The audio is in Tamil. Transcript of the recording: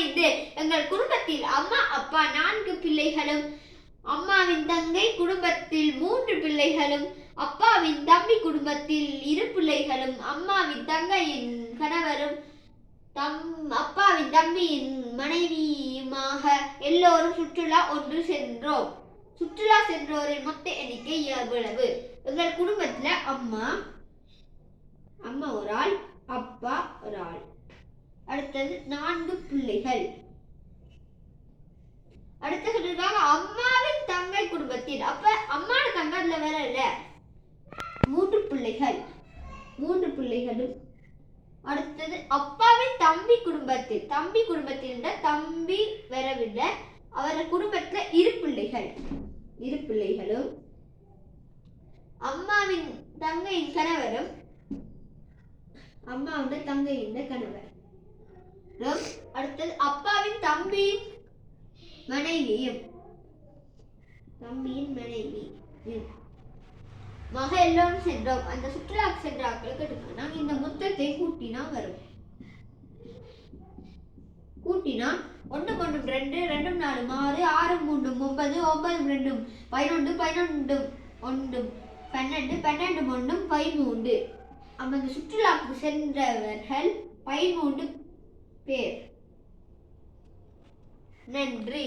5. எங்கள் குடும்பத்தில் அம்மா அப்பா 4 பிள்ளைகளும் அம்மாவின் தங்கை குடும்பத்தில் 3 பிள்ளைகளும் அப்பாவின் தம்பி குடும்பத்தில் 2 பிள்ளைகளும் அம்மாவின் தங்கையின் கணவரும் அப்பாவின் தம்பியின் மனைவியுமாக எல்லோரும் சுற்றுலா ஒன்று சென்றோம். சுற்றுலா சென்றோரின் மொத்த எண்ணிக்கை எவ்வளவு? எங்கள் குடும்பத்துல அம்மா ஒரு ஆள், அப்பா ஒரு ஆள். அடுத்தது 4 பிள்ளைகள். அடுத்தது அம்மாவின் தங்கை குடும்பத்தில், அப்ப அம்மாவோட தங்கை அதுல வேற இல்ல, 3 பிள்ளைகள், 3 பிள்ளைகளும். அடுத்தது அப்பாவின் தம்பி குடும்பத்தில், தம்பி வரவில்லை, அவர் குடும்பத்துல 2 பிள்ளைகள், 2 பிள்ளைகளும். அம்மாவின் தங்கையின் கணவரும் அம்மாவோட தங்கையின் கணவர். அடுத்தது அப்பாவின் தம்பியின் மனைவியும், மக எல்லோரும் சென்றோம். அந்த சுற்றுலாக்கு சென்ற ஆட்களுக்கு எடுக்கணும். நாங்க இந்த மொத்தத்தை கூட்டினா வரும். கூட்டினா 1 1 2 2 4 6 6 3 9 9 2 11 11 1 12 12 1 13. அந்த சுற்றுலாக்கு சென்றவர்கள் 13 பேர். நன்றி.